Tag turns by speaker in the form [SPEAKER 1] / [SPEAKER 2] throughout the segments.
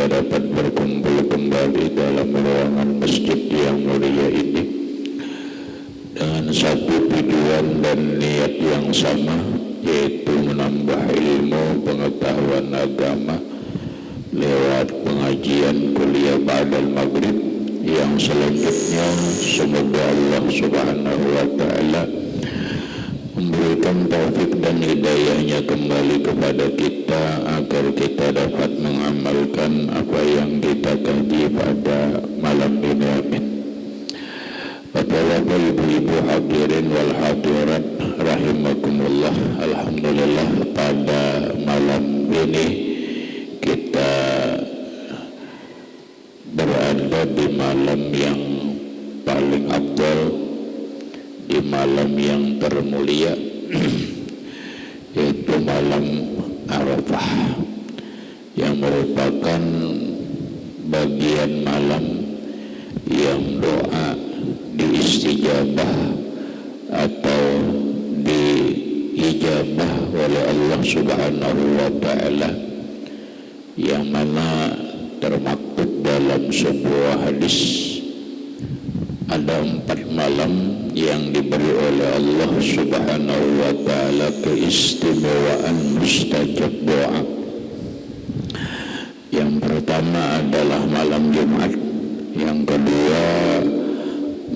[SPEAKER 1] kita dapat berkumpul kembali dalam ruangan masjid yang mulia ini dengan satu tujuan dan niat yang sama, yaitu menambah ilmu pengetahuan agama lewat pengajian kuliah ba'dal maghrib yang selanjutnya semoga Allah Subhanahu wa Ta'ala memberikan taufik dan hidayahnya kembali kepada kita agar kita dapat mengamalkan apa yang kita kaji pada malam ini. Amin. Bapak-bapak, ibu-ibu hadirin wal hadirat rahimakumullah. Alhamdulillah, pada malam ini kita berada di malam yang paling afdal, di malam yang termulia, yaitu malam Arafah, yang merupakan bagian malam yang doa diistijabah atau diijabah oleh Allah Subhanahu wa Ta'ala, yang mana termaktub dalam sebuah hadis ada 4 malam yang diberi oleh Allah Subhanahu wa Ta'ala keistimewaan mustajab doa. Yang pertama adalah malam Jumat, yang kedua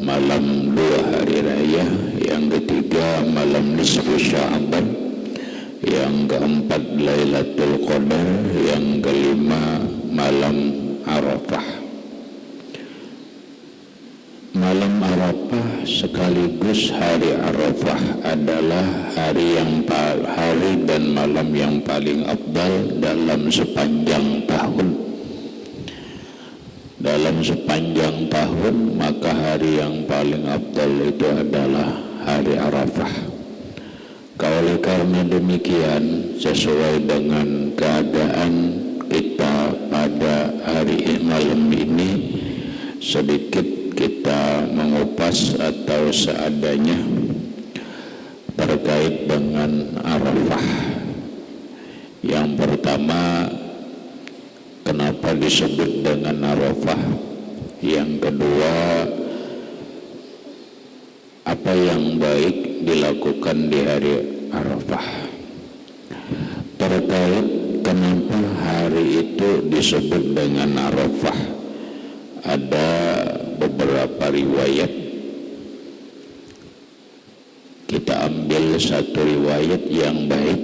[SPEAKER 1] malam 2 hari raya, yang ketiga malam nisfu Sya'ban, yang keempat Lailatul Qadar, yang kelima malam Arafah. Malam Arafah sekaligus hari Arafah adalah hari dan malam yang paling afdal dalam sepanjang tahun. Dalam sepanjang tahun, maka hari yang paling afdal itu adalah hari Arafah. Oleh karena demikian, sesuai dengan keadaan kita pada hari malam ini, sedikit kita mengupas atau seadanya terkait dengan Arafah. Yang pertama, kenapa disebut dengan Arafah? Yang kedua, apa yang baik dilakukan di hari Arafah? Terkait kenapa hari itu disebut dengan Arafah, ada beberapa riwayat. Kita ambil satu riwayat yang baik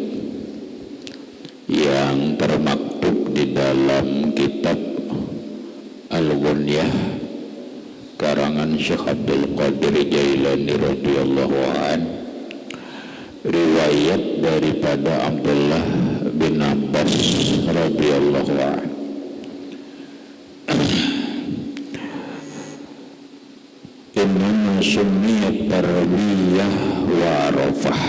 [SPEAKER 1] yang termaktub di dalam kitab Al-Ghunyah karangan Syekh Abdul Qadir Jailani radhiyallahu an, riwayat daripada Abdullah bin Abbas radhiyallahu an. Innama summiyat tarwiyah wa Arafah,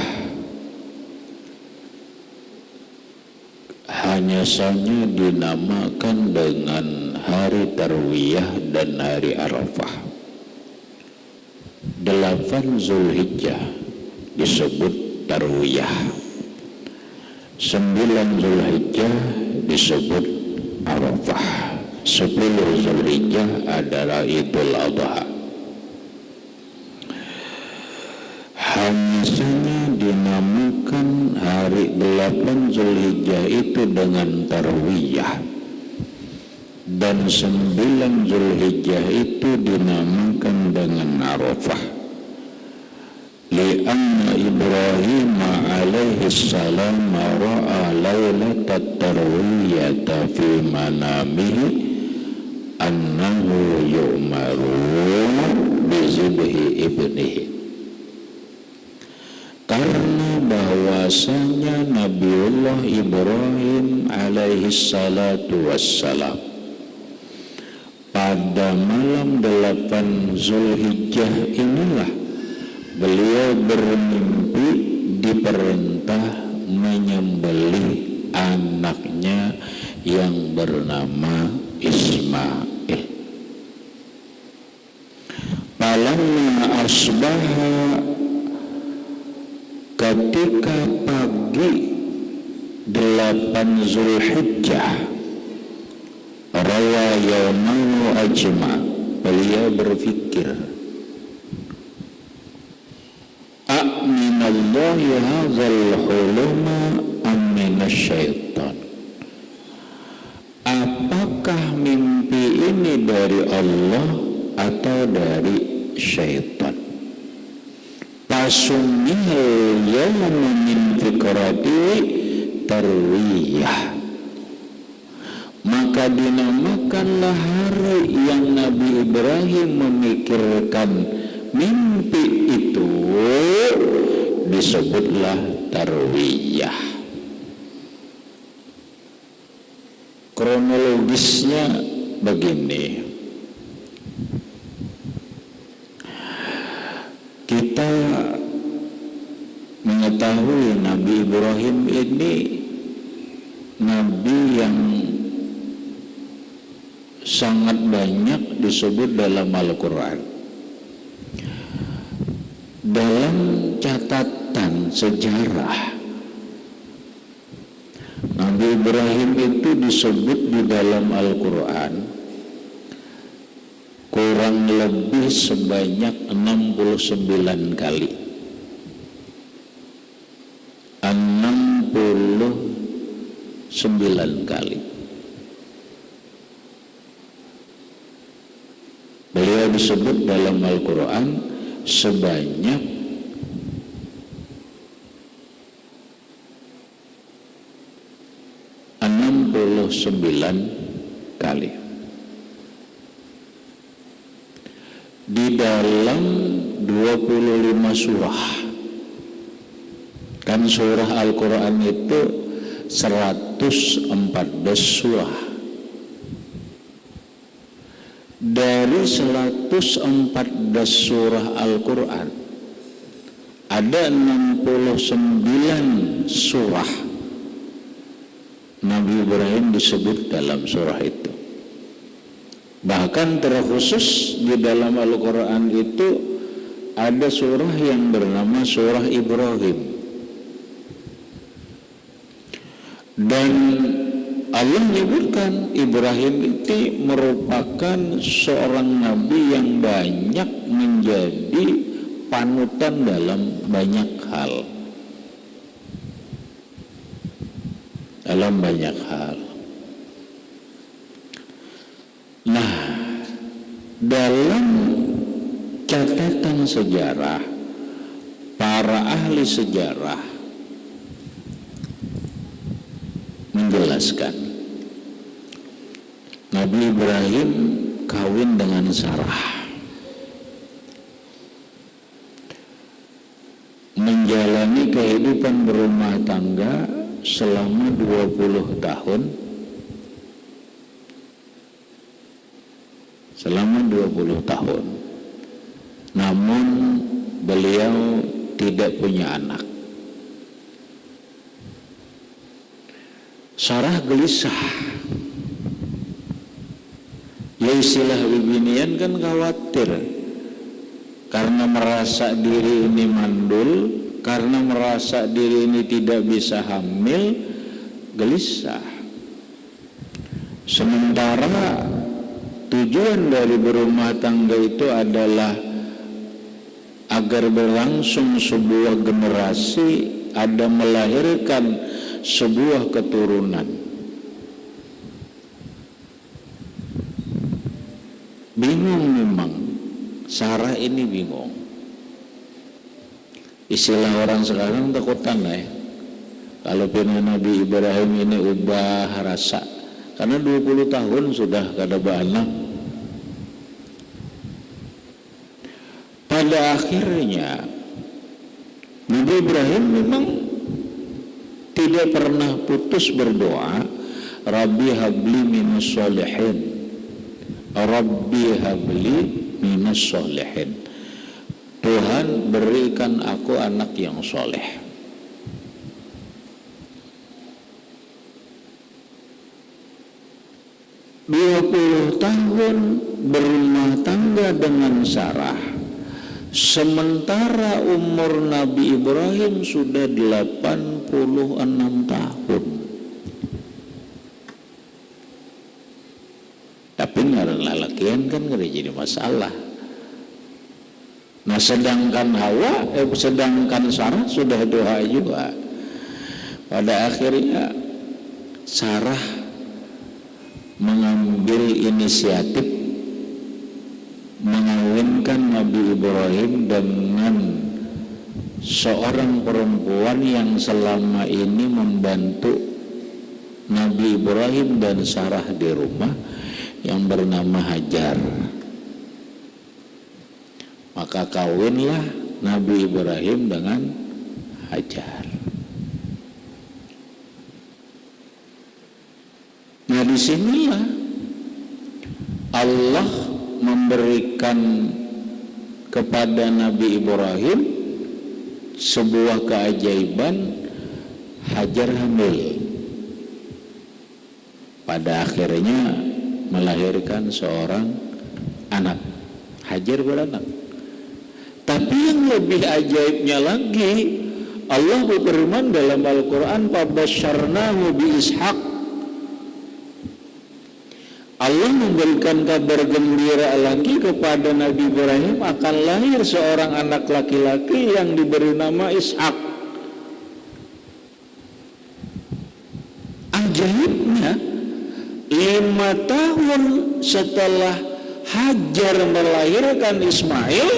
[SPEAKER 1] hanya saja dinamakan dengan hari Tarwiyah dan hari Arafah. 8 Zulhijjah disebut Tarwiyah, 9 Zulhijjah disebut Arafah, 10 Zulhijjah adalah Idul Adha. Hanya saja dinamakan hari 8 Zulhijjah itu dengan Tarwiyah, dan 9 Zulhijjah itu dinamakan dengan Arafah. Li'anna Ibrahim alaihi salam ra'a lailatat tarwiyata fi manamihi annahu yu'maru bizibhi ibnihi. Karena bahwasanya Nabiullah Ibrahim alaihi salatu wassalam pada malam 8 Zulhijjah inilah beliau bermimpi diperintah menyembelih anaknya yang bernama Ismail. Falamma asbaha, ketika pagi 8 Zulhijjah, yawmahu ajma. Beliau berpikir, a'minallahi hadzal huluma aminasyaitan. Apakah mimpi ini dari Allah atau dari syaitan? Pasumihal yawma min fikrati tarwiyah. Maka dinamakanlah hari yang Nabi Ibrahim memikirkan mimpi itu, disebutlah tarwiyah. Kronologisnya begini. Kita mengetahui Nabi Ibrahim ini Nabi yang sangat banyak disebut dalam Al-Quran. Dalam catatan sejarah, Nabi Ibrahim itu disebut di dalam Al-Quran kurang lebih sebanyak 69 kali. 69 kali. Beliau disebut dalam Al-Quran sebanyak 69 kali. Di dalam 25 surah. Kan surah Al-Quran itu 114 surah. Dari 114 surah Al-Quran ada 69 surah Nabi Ibrahim disebut dalam surah itu. Bahkan terkhusus di dalam Al-Quran itu ada surah yang bernama surah Ibrahim. Dan Allah menyebutkan Ibrahim itu merupakan seorang nabi yang banyak menjadi panutan dalam banyak hal. Dalam banyak hal. Nah, dalam catatan sejarah, para ahli sejarah menjelaskan Nabi Ibrahim kawin dengan Sarah, menjalani kehidupan berumah tangga selama 20 tahun. Selama 20 tahun. Namun beliau tidak punya anak. Sarah gelisah. Ya istilah bibinian kan khawatir. Karena merasa diri ini mandul, karena merasa diri ini tidak bisa hamil, gelisah. Sementara tujuan dari berumah tangga itu adalah agar berlangsung sebuah generasi, ada melahirkan sebuah keturunan. Bingung memang, Sarah ini bingung. Istilah orang sekarang takutan lah ya. Kalau punya Nabi Ibrahim ini ubah rasa. Karena 20 tahun sudah kada beranak. Pada akhirnya Nabi Ibrahim memang tidak pernah putus berdoa, Rabbi habli minas sholihin, Rabbi habli minas sholihin. Tuhan berikan aku anak yang soleh. Puluh tahun berumah tangga dengan Sarah, sementara umur Nabi Ibrahim sudah 86 tahun. Tapi ngaran lalakian kan gak jadi masalah. Nah sedangkan sedangkan Sarah sudah doa juga. Pada akhirnya Sarah mengambil inisiatif mengawinkan Nabi Ibrahim dengan seorang perempuan yang selama ini membantu Nabi Ibrahim dan Sarah di rumah, yang bernama Hajar. Maka kawinlah Nabi Ibrahim dengan Hajar. Nah disinilah Allah memberikan kepada Nabi Ibrahim sebuah keajaiban, Hajar hamil. Pada akhirnya melahirkan seorang anak. Hajar beranak. Tapi yang lebih ajaibnya lagi, Allah berfirman dalam Al-Quran, "Fabasyarnahu bi Ishaq." Allah memberikan kabar gembira lagi kepada Nabi Ibrahim akan lahir seorang anak laki-laki yang diberi nama Ishak. Ajaibnya, 5 tahun setelah Hajar melahirkan Ismail,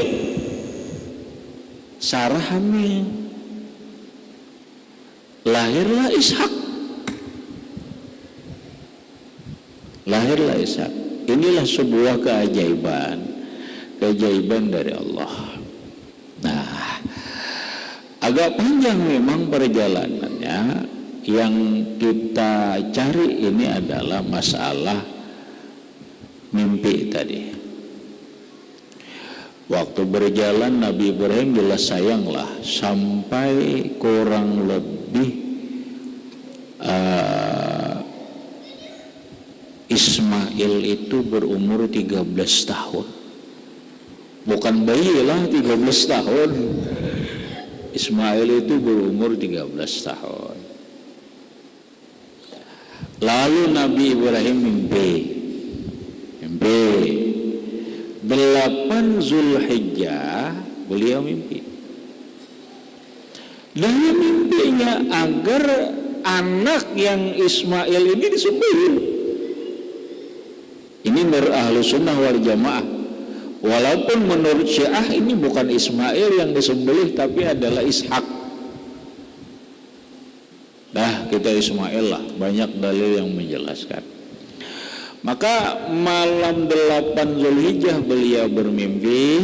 [SPEAKER 1] Sarah hamil. Lahirlah Ishak. Lahirlah Ishak. Inilah sebuah keajaiban dari Allah. Nah, agak panjang memang perjalanannya. Yang kita cari ini adalah masalah mimpi tadi. Waktu berjalan Nabi Ibrahim jelas sayanglah sampai kurang lebih Ismail itu berumur 13 tahun. Bukan bayi lah, 13 tahun. Ismail itu berumur 13 tahun. Lalu Nabi Ibrahim mimpi 8 Zulhijjah beliau mimpi. Dari mimpinya agar anak yang Ismail ini disembelih. Ini menurut ahlu sunnah wal jamaah. Walaupun menurut Syiah ini bukan Ismail yang disembelih, tapi adalah Ishak. Dah kita Ismail lah, banyak dalil yang menjelaskan. Maka malam 8 Zulhijjah beliau bermimpi,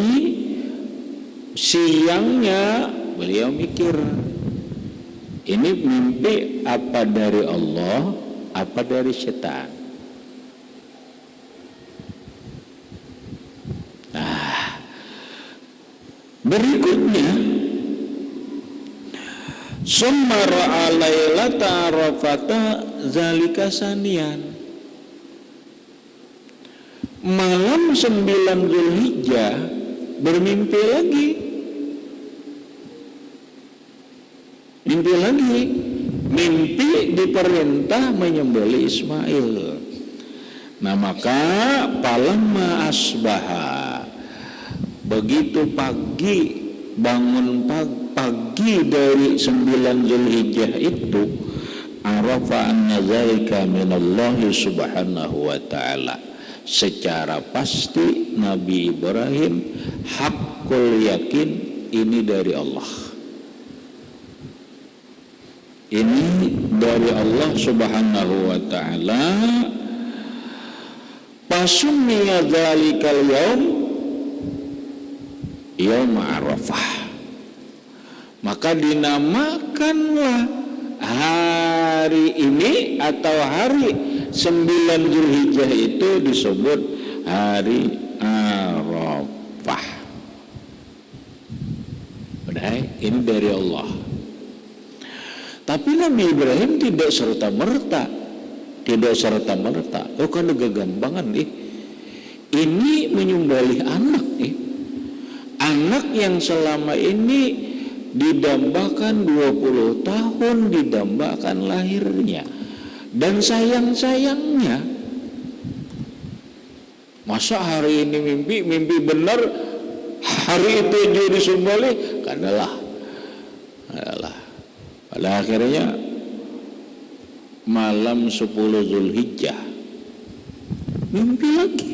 [SPEAKER 1] siangnya beliau mikir, ini mimpi apa dari Allah, apa dari setan. Nah, berikutnya summa ra'a lailata arafata zalika saniyan. Malam 9 Zulhijjah bermimpi lagi. Mimpi diperintah menyembelih Ismail. Nah maka palamma asbaha, begitu pagi, bangun pagi dari 9 Zulhijjah itu, arafa anna zalika minallahi subhanahu wa ta'ala. Secara pasti Nabi Ibrahim hakul yakin ini dari Allah. Ini dari Allah subhanahu wa ta'ala. Pasummiya dzalikal yaum Arafah. Maka dinamakanlah hari ini atau hari 9 Zulhijjah itu disebut hari Arafah. Udah, ini dari Allah. Tapi Nabi Ibrahim tidak serta-merta. Oh kan gagambangan nih. Ini menyembelih anak nih. Anak yang selama ini didambakan 20 tahun, didambakan lahirnya. Dan sayang-sayangnya Masa hari ini mimpi benar, hari itu juga disembelih? Adalah. Pada akhirnya malam 10 Zulhijjah mimpi lagi.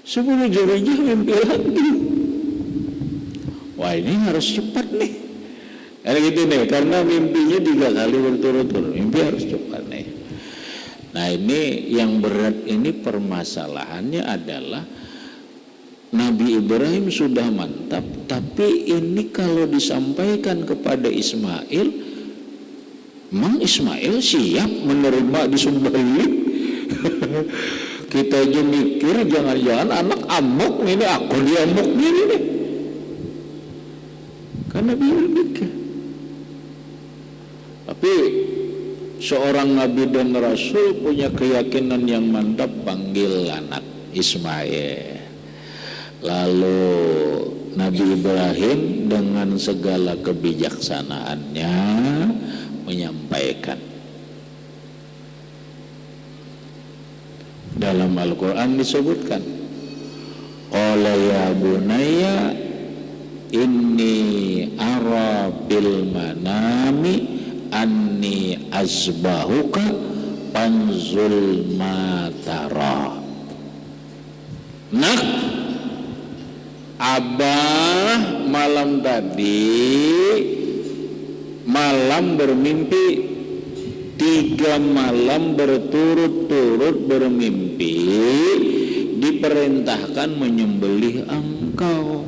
[SPEAKER 1] 10 Zulhijjah mimpi lagi. Wah, ini harus cepat nih. Karena gitu nih, karena mimpinya 3 kali berturut-turut. Mimpi harus cepat nih. Nah, ini yang berat ini permasalahannya adalah Nabi Ibrahim sudah mantap, tapi ini kalau disampaikan kepada Ismail, emang Ismail siap menerima disembelih? Kita aja mikir jangan-jangan anak amok ini, aku diamok ini nih. Karena dia mikir. Tapi seorang Nabi dan Rasul punya keyakinan yang mantap, panggil anak Ismail. Lalu Nabi Ibrahim dengan segala kebijaksanaannya menyampaikan. Dalam Al-Quran disebutkan, qala ya bunayya inni ara bil manami anni azbahuka panzul matara. Nah, Abah malam bermimpi 3 malam berturut-turut bermimpi diperintahkan menyembelih engkau.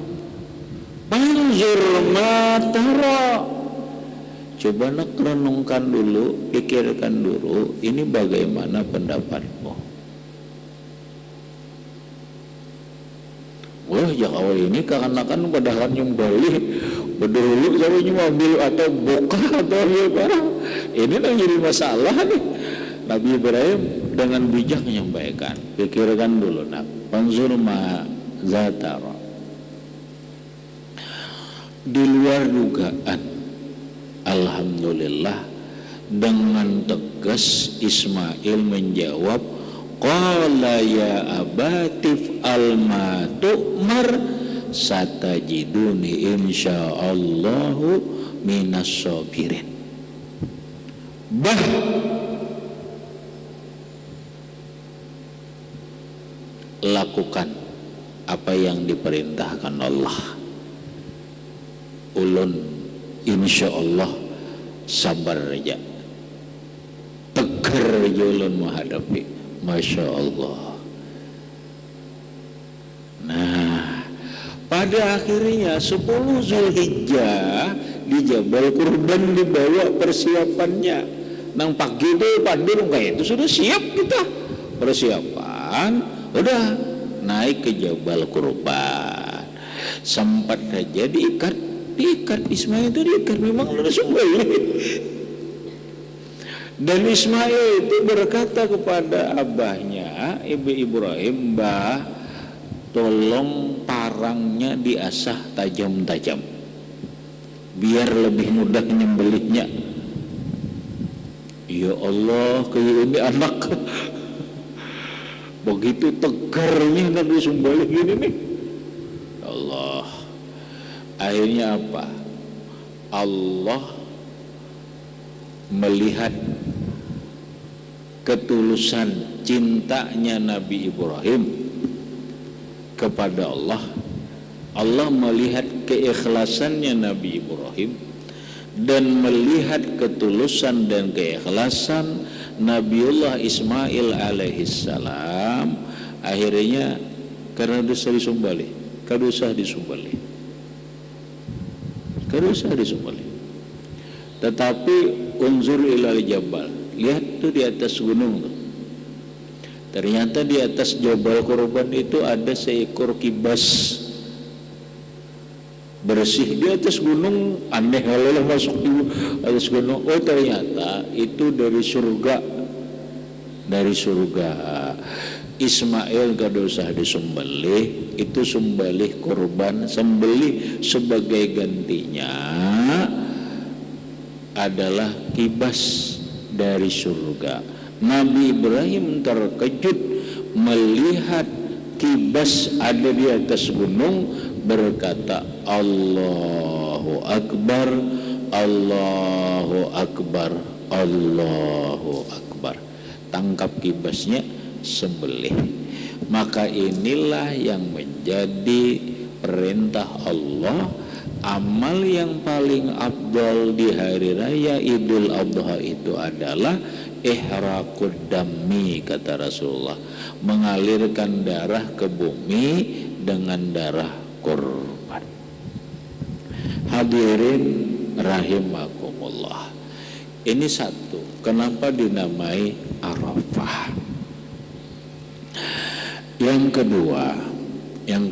[SPEAKER 1] Panzur matara. Coba nak renungkan dulu, pikirkan dulu, ini bagaimana pendapatmu? Wah, ya awal ini kakan-kakan padahal nyembelih berdulu saya ambil atau buka atau ambil barang. Ini yang jadi masalah nih. Nabi Ibrahim dengan bijak menyampaikan, pikirkan dulu nak, panzur ma zatara. Di luar dugaan, alhamdulillah dengan tegas Ismail menjawab, qala ya abatif al-ma tu'mar satajiduni insyaallahu minas sabirin. Bah, lakukan apa yang diperintahkan Allah. Ulun insyaallah sabar aja, tegar aja ulun menghadapi. Masya Allah. Nah, pada akhirnya 10 Zulhijjah di Jabal Kurban dibawa persiapannya. Nang pagi itu pandir kayak itu sudah siap kita persiapan, udah naik ke Jabal Kurban. Sempat aja diikat Ismail itu diikat, memang udah sembelih. Dan Ismail itu berkata kepada abahnya, Ibu Ibrahim, Mbah, tolong parangnya diasah tajam-tajam, biar lebih mudah nyembelihnya. Ya Allah, kayak ini anak begitu tegarnya Nabi sembelih gini nih. Allah, akhirnya apa? Allah melihat ketulusan cintanya Nabi Ibrahim kepada Allah. Allah melihat keikhlasannya Nabi Ibrahim dan melihat ketulusan dan keikhlasan Nabiullah Ismail alaihissalam. Akhirnya karena dosa disembelih, tetapi unzur ilal jabal, lihat tuh di atas gunung tuh. Ternyata di atas Jabal Kurban itu ada seekor kibas bersih di atas gunung. Aneh kalau masuk di atas gunung. Oh, ternyata itu dari surga. Ismail gak usah disembelih, itu sembelih kurban, sembelih sebagai gantinya adalah kibas dari surga. Nabi Ibrahim terkejut melihat kibas ada di atas gunung, berkata, Allahu Akbar, Allahu Akbar, Allahu Akbar. Tangkap kibasnya, sembelih. Maka inilah yang menjadi perintah Allah. Amal yang paling afdal di hari raya Idul Adha itu adalah ihraqud dammi, kata Rasulullah, mengalirkan darah ke bumi dengan darah kurban. Hadirin rahimakumullah, ini satu, kenapa dinamai Arafah. Yang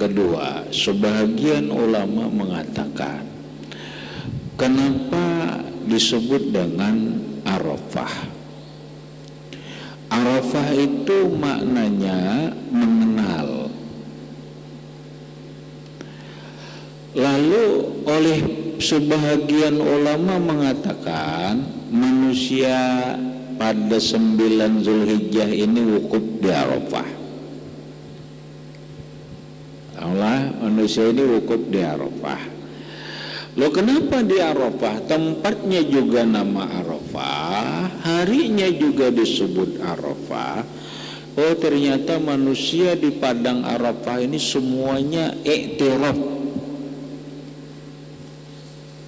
[SPEAKER 1] kedua, sebagian ulama mengatakan kenapa disebut dengan Arafah. Arafah itu maknanya mengenal. Lalu oleh sebagian ulama mengatakan manusia pada 9 Zulhijjah ini wukuf di Arafah. Allah, manusia ini wukuf di Arafah. Loh, kenapa di Arafah? Tempatnya juga nama Arafah, harinya juga disebut Arafah. Oh, ternyata manusia di padang Arafah ini semuanya iktiraf.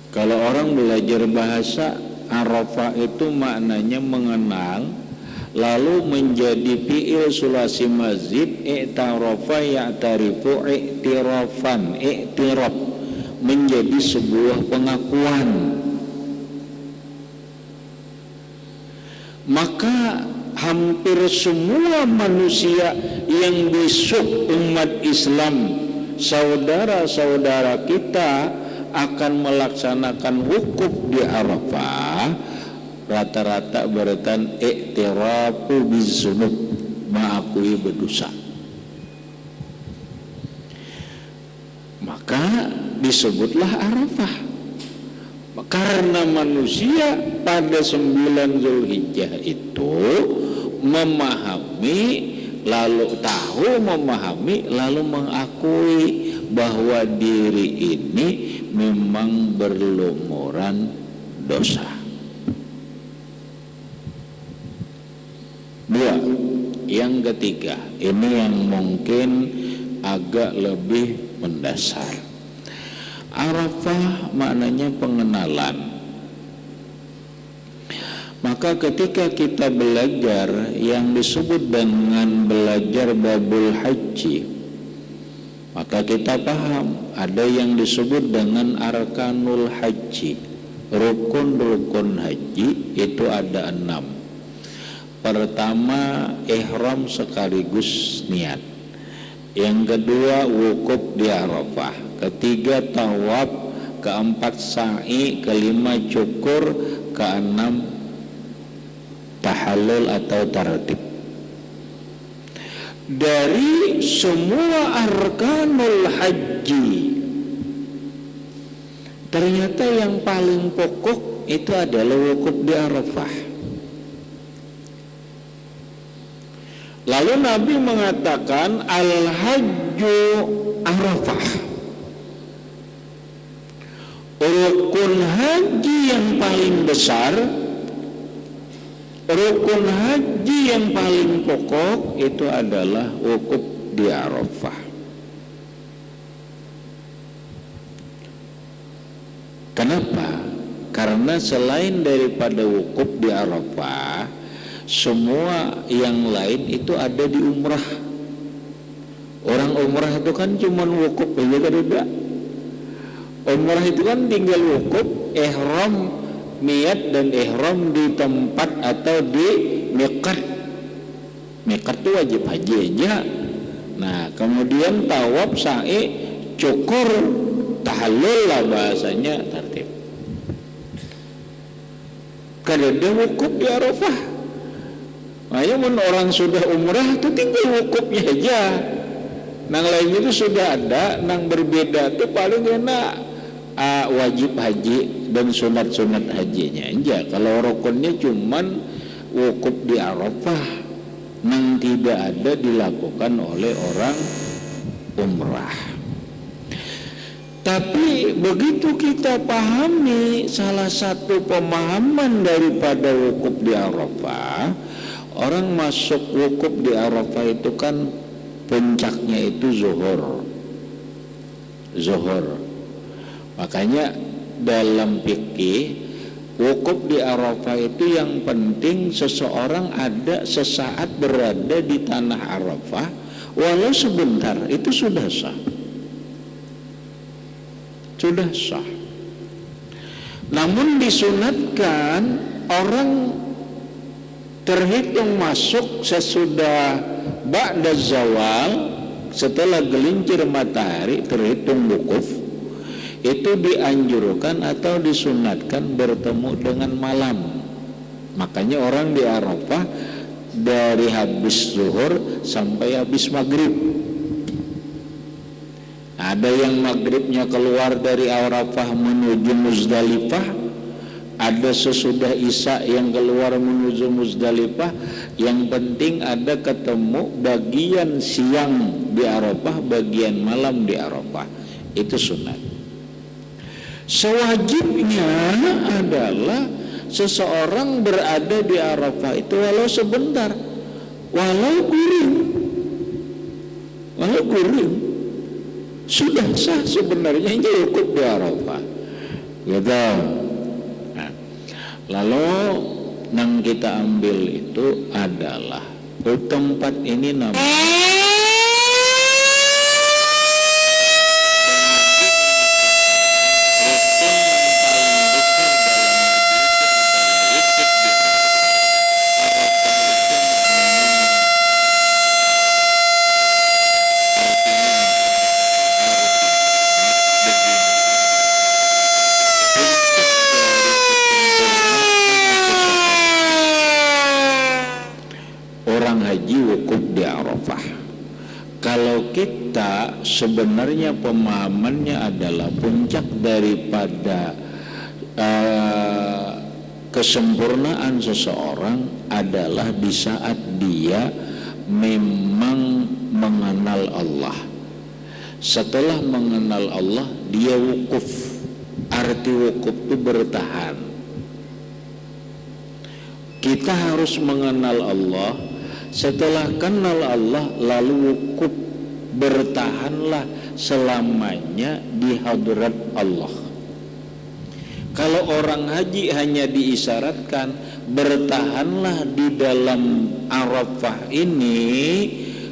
[SPEAKER 1] Kalau orang belajar bahasa, Arafah itu maknanya mengenal, lalu menjadi fi'il sulasi mazid, i'tarafa ya'tarifu i'tirafan, i'tiraf, menjadi sebuah pengakuan. Maka hampir semua manusia yang besok umat Islam, saudara-saudara kita akan melaksanakan wukuf di Arafah, rata-rata beratan iktirafu bizunub, mengakui berdosa. Maka disebutlah Arafah, karena manusia pada 9 Zulhijjah itu memahami, lalu tahu, memahami, lalu mengakui bahwa diri ini memang berlumuran dosa. Dua, yang ketiga, ini yang mungkin agak lebih mendasar. Arafah maknanya pengenalan. Maka ketika kita belajar yang disebut dengan belajar babul haji, maka kita paham ada yang disebut dengan arkanul haji. Rukun-rukun haji itu ada 6. Pertama, ihram sekaligus niat. Yang kedua, wukuf di Arafah. Ketiga, tawaf. Keempat, sa'i. Kelima, cukur. Keenam, tahallul atau tartib. Dari semua arkanul haji, ternyata yang paling pokok itu adalah wukuf di Arafah. Lalu Nabi mengatakan al-hajju Arafah. Rukun haji yang paling besar, rukun haji yang paling pokok itu adalah wukuf di Arafah. Kenapa? Karena selain daripada wukuf di Arafah, semua yang lain itu ada di umrah. Orang umrah itu kan cuma wukuf aja kan, tidak. Umrah itu kan tinggal wukuf, ihram, niat dan ihram di tempat atau di miqat. Miqat itu wajib haji aja. Nah, kemudian tawaf, sa'i, cukur, tahallul lah bahasanya, tartib. Kada ada wukuf di Arafah. Makanya orang sudah umrah itu tinggal wukufnya aja. Nang lain itu sudah ada, nang berbeda itu paling enak wajib haji dan sunat-sunat hajinya aja. Kalau rukunnya cuman wukuf di Arafah yang tidak ada dilakukan oleh orang umrah. Tapi begitu kita pahami salah satu pemahaman daripada wukuf di Arafah, orang masuk wukuf di Arafah itu kan puncaknya itu zuhur. Makanya dalam fikih wukuf di Arafah itu yang penting seseorang ada sesaat berada di tanah Arafah walau sebentar, itu sudah sah. Namun disunatkan orang terhitung masuk sesudah ba'da zawal, setelah gelincir matahari terhitung wukuf, itu dianjurkan atau disunatkan bertemu dengan malam. Makanya orang di Arafah dari habis zuhur sampai habis maghrib. Ada yang maghribnya keluar dari Arafah menuju Muzdalifah, ada sesudah Isya yang keluar menuju Muzdalifah. Yang penting ada ketemu bagian siang di Arafah, bagian malam di Arafah. Itu sunat. Sewajibnya adalah seseorang berada di Arafah itu walau sebentar, walau guring, sudah sah sebenarnya ini wukuf di Arafah. Gitu. Nah, lalu yang kita ambil itu adalah tempat ini namanya kita sebenarnya pemahamannya adalah puncak daripada kesempurnaan seseorang adalah di saat dia memang mengenal Allah. Setelah mengenal Allah dia wukuf. Arti wukuf itu bertahan. Kita harus mengenal Allah. Setelah kenal Allah lalu wukuf, bertahanlah selamanya di hadrat Allah. Kalau orang haji hanya diisyaratkan bertahanlah di dalam Arafah ini,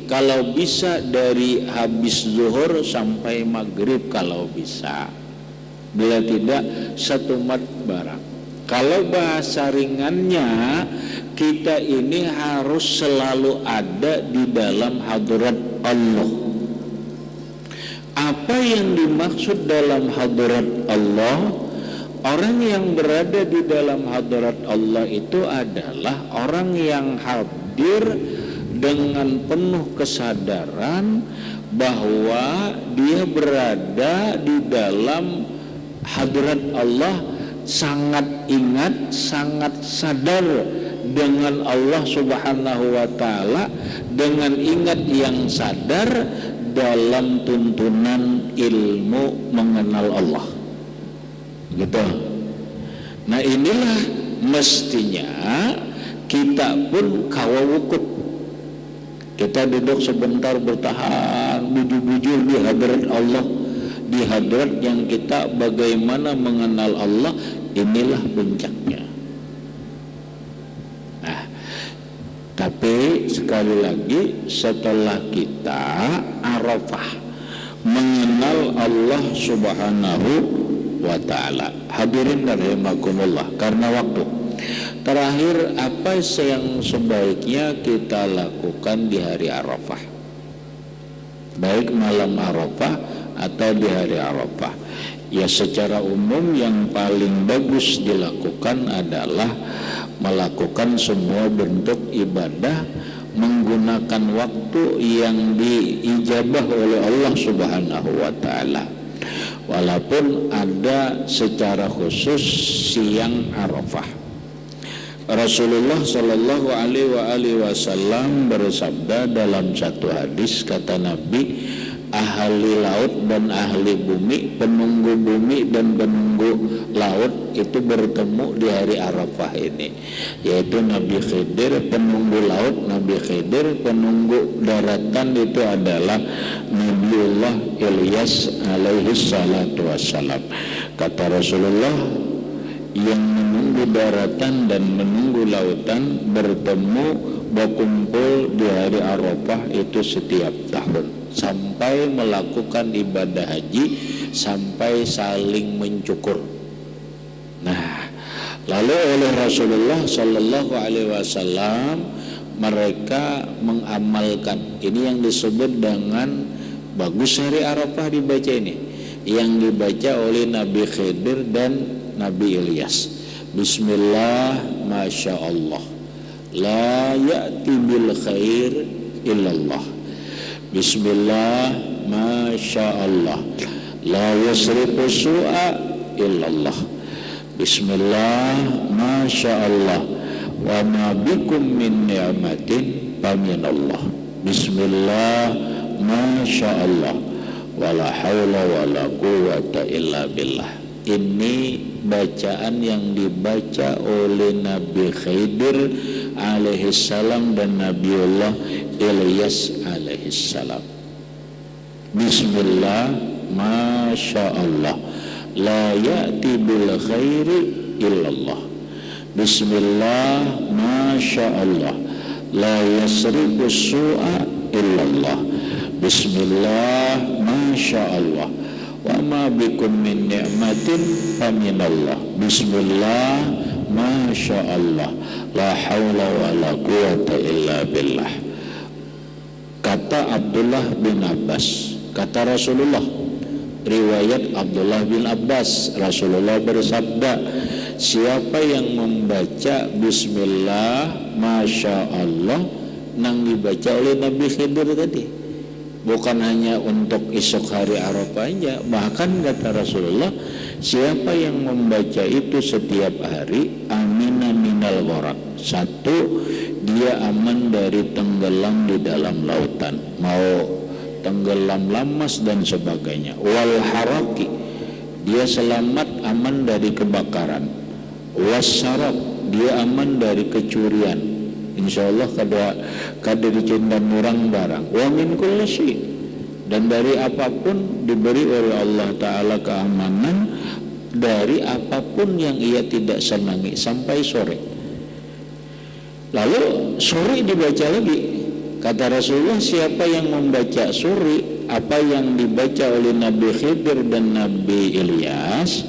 [SPEAKER 1] kalau bisa dari habis zuhur sampai maghrib kalau bisa, bila tidak satu mat barang. Kalau bahasa ringannya, kita ini harus selalu ada di dalam hadrat Allah. Apa yang dimaksud dalam hadrat Allah? Orang yang berada di dalam hadrat Allah itu adalah orang yang hadir dengan penuh kesadaran bahwa dia berada di dalam hadrat Allah, sangat ingat, sangat sadar dengan Allah Subhanahu wa ta'ala, dengan ingat yang sadar dalam tuntunan ilmu mengenal Allah. Gitu. Nah inilah mestinya kita pun kawa wukuf. Kita duduk sebentar bertahan bujur-bujur di hadrat Allah, di hadrat yang kita bagaimana mengenal Allah, inilah puncaknya. Nah, tapi sekali lagi setelah kita Arafah mengenal Allah Subhanahu wa ta'ala, hadirin rahimakumullah, karena waktu terakhir, apa yang sebaiknya kita lakukan di hari Arafah, baik malam Arafah atau di hari Arafah? Ya secara umum yang paling bagus dilakukan adalah melakukan semua bentuk ibadah menggunakan waktu yang diijabah oleh Allah Subhanahu wa ta'ala. Walaupun ada secara khusus siang Arafah. Rasulullah Shallallahu Alaihi Wasallam bersabda dalam satu hadis, kata Nabi, ahli laut dan ahli bumi, penunggu bumi dan penunggu laut itu bertemu di hari Arafah ini, yaitu Nabi Khidir penunggu laut, Nabi Khidir penunggu daratan itu adalah Nabiullah Ilyas alaihi salatu wassalam. Kata Rasulullah, yang menunggu daratan dan menunggu lautan bertemu berkumpul di hari Arafah itu setiap tahun sampai melakukan ibadah haji, sampai saling mencukur. Nah, lalu oleh Rasulullah Shallallahu Alaihi Wasallam mereka mengamalkan ini yang disebut dengan bagus hari Arafah dibaca ini, yang dibaca oleh Nabi Khidir dan Nabi Ilyas. Bismillah, Masya Allah, la ya'ti bil khair illallah. Bismillah, Masya Allah, la yasrifu su'a illallah. Bismillah, Masya Allah, wa ma bikum min ni'matin faminallah. Bismillah, Masya Allah, wa la hawla wa la quwwata illa billah. Ini bacaan yang dibaca oleh Nabi Khidir alaihissalam dan Nabiullah Ilyas alaihissalam. Bismillah, Masya Allah, la ya'ti bil khairi illallah. Bismillah, Masya Allah, la yasrifu su'a illallah. Bismillah, Masya Allah, wa ma bikum min ni'matin faminallah. Bismillah, Masya Allah, la hawla wa la quwwata illa billah. Kata Abdullah bin Abbas, kata Rasulullah, riwayat Abdullah bin Abbas, Rasulullah bersabda, siapa yang membaca Bismillah, Masya Allah, nang dibaca oleh Nabi Khidir tadi, bukan hanya untuk esok hari Arafah aja, bahkan kata Rasulullah, siapa yang membaca itu setiap hari, amina minal gharaq. Satu, dia aman dari tenggelam di dalam lautan, mau tenggelam lamas dan sebagainya. Wal haraki, dia selamat aman dari kebakaran. Wasyarab, dia aman dari kecurian. Insyaallah kada dicinta murang barang. Wa min kulli syai, dan dari apapun diberi oleh Allah Ta'ala keamanan dari apapun yang ia tidak senangi sampai sore. Lalu sore dibaca lagi. Kata Rasulullah, siapa yang membaca sore apa yang dibaca oleh Nabi Khidir dan Nabi Ilyas,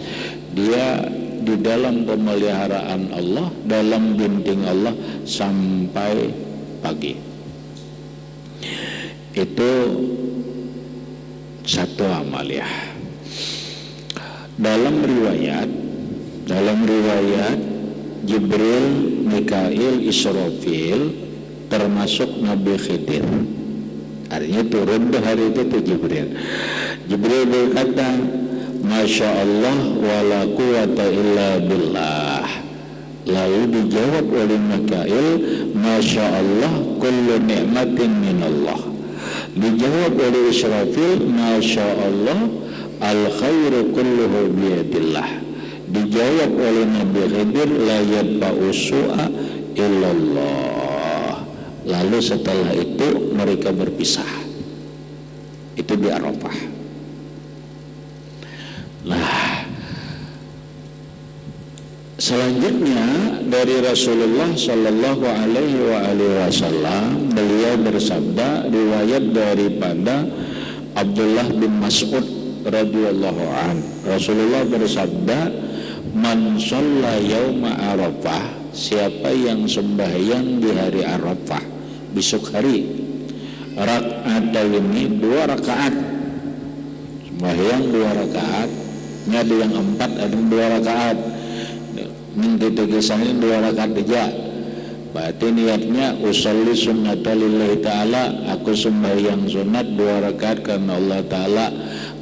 [SPEAKER 1] dia di dalam pemeliharaan Allah, dalam binting Allah sampai pagi. Itu satu amal ya. Dalam riwayat Jibril, Mikail, Israfil termasuk Nabi Khidir. Artinya turun di hari itu tuh Jibril. Jibril berkata, Masya Allah wa la quwwata illa billah. Lalu dijawab oleh Mikail, Masya Allah kullu ni'matin minallah. Dijawab oleh Israfil, Masya Allah al khairu kulluhu biyadillah. Dijawab oleh Nabi Khidir, la yadba'u su'a illallah. Lalu setelah itu mereka berpisah. Itu di Arafah. Nah, selanjutnya dari Rasulullah Shallallahu Alaihi Wasallam, beliau bersabda, riwayat daripada Abdullah bin Mas'ud radhiyallahu an, Rasulullah bersabda, man shalla yauma Arafah, siapa yang sembahyang di hari Arafah, besok hari, rak'ataini, 2 rakaat, sembahyang 2 rakaat. Ada yang 4, ada yang 2 rakaat. Minta tegesannya 2 rakaat aja. Berarti niatnya usolli sunnata lillahi ta'ala, aku sembahyang sunat 2 rakaat karena Allah Ta'ala.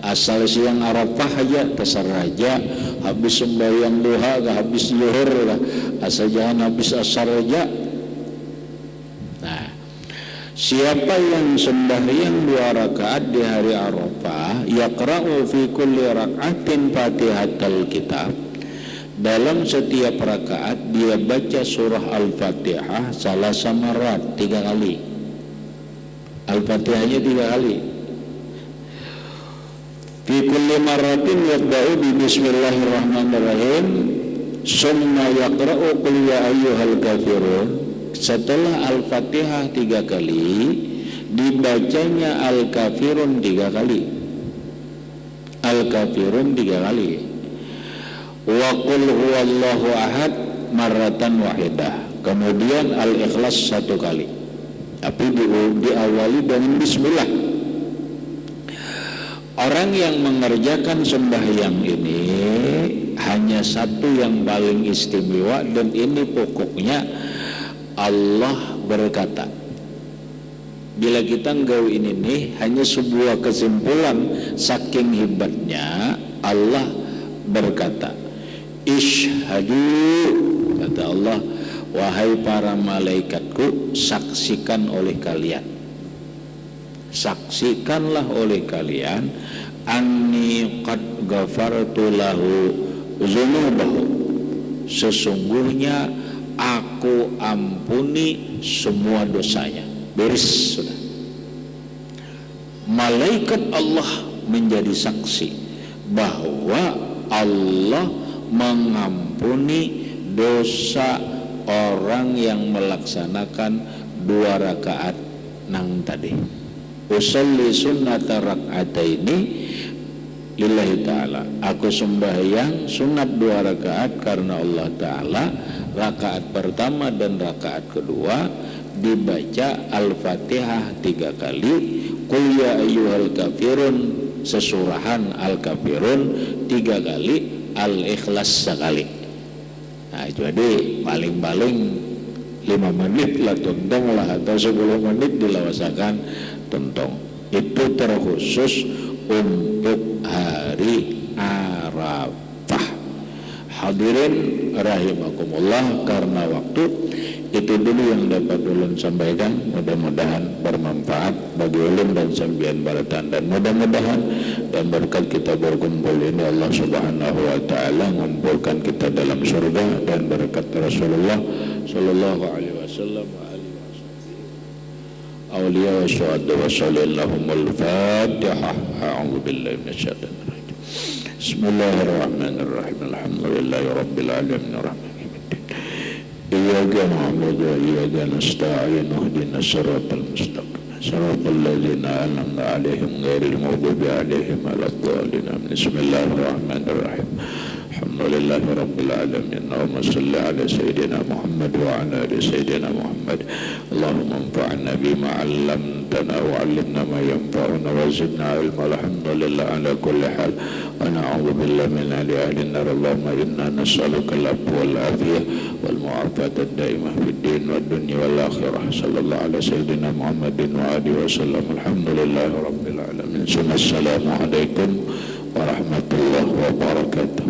[SPEAKER 1] Asal siang Arafah aja tersaja, habis sembahyang duha ke habis zuhur lah, asal jangan habis asar aja. Nah, siapa yang sembahyang 2 rakaat di hari Arafah, yaqra'u fi kulli rak'atin Fatihatal Kitab. Dalam setiap rakaat dia baca surah Al-Fatihah salah samarat 3 kali. Al-Fatihahnya 3 kali. Fi kulli maratin yabda'u bi bismillahirrahmanirrahim summa yaqra'u qul ya ayyuhal kafirun. Setelah Al-Fatihah 3 kali dibacanya Al-Kafirun 3 kali. Al-Kafirun 3 kali. Wa qul huwallahu ahad marratan wahidah. Kemudian Al-Ikhlas 1 kali. Tapi diawali dengan bismillah. Orang yang mengerjakan sembahyang ini hanya satu yang paling istimewa, dan ini pokoknya Allah berkata. Bila kita nggawi ini hanya sebuah kesimpulan saking hebatnya. Allah berkata, Ishhadu, kata Allah, wahai para malaikatku, saksikan oleh kalian, saksikanlah oleh kalian, anni qad ghafartu lahu dzunubahu, sesungguhnya aku ampuni semua dosanya. Beres sudah. Malaikat Allah menjadi saksi bahwa Allah mengampuni dosa orang yang melaksanakan 2 rakaat nang tadi. Usolli sunnata rak'ataini lillahi ta'ala. Aku sembahyang sunat 2 rakaat karena Allah Ta'ala. Rakaat pertama dan rakaat kedua dibaca Al-Fatihah 3 kali, Qul ya ayyuhal kafirun sesurahan Al-Kafirun 3 kali, Al-Ikhlas sekali. Nah, jadi paling-paling 5 menit lah tuntong lah, atau 10 menit dilawasakan tuntong. Itu terkhusus untuk hari Arafah. Hadirin rahimakumullah, karena waktu itu dulu yang dapat ulun sampaikan. Mudah-mudahan bermanfaat bagi ulun dan sambian baratan, dan mudah-mudahan dan berkat kita berkumpul ini Allah Subhanahu wa taala mengumpulkan kita dalam surga, dan berkat Rasulullah sallallahu alaihi wasallam wa alihi wasallam awliya wa syuhada wa sallallahu al-fatihah. A'udzu billahi minasyaitonir rajim. Bismillahirrahmanirrahim. Alhamdulillahi rabbil alamin arrahmanir rahim. Iyyaka na'budu wa iyyaka nasta'in. Ihdinas siratal mustaqim. Siratal ladzina an'amta 'alaihim ghairil maghdubi 'alaihim waladdallin. Bismillahirrahmanirrahim. Alhamdulillahi rabbil alamin. Allahumma shalli ala sayyidina Muhammad wa ala ali sayyidina Muhammad. Allahumma anfa'na bima 'allamtana wa 'allimna ma yanfa'una wa zidna 'ilma. Alhamdulillah ala kulli hal. Wa na'udzu billahi min ahli an-nar. Allahumma inna nas'aluka al-'afwa wal 'afiyah wal mu'afata ad-daimah fid din wad dunya wal akhirah. Sallallahu ala sayyidina Muhammadin wa alihi wasallam. Alhamdulillahi rabbil alamin. Assalamu alaikum warahmatullahi wabarakatuh.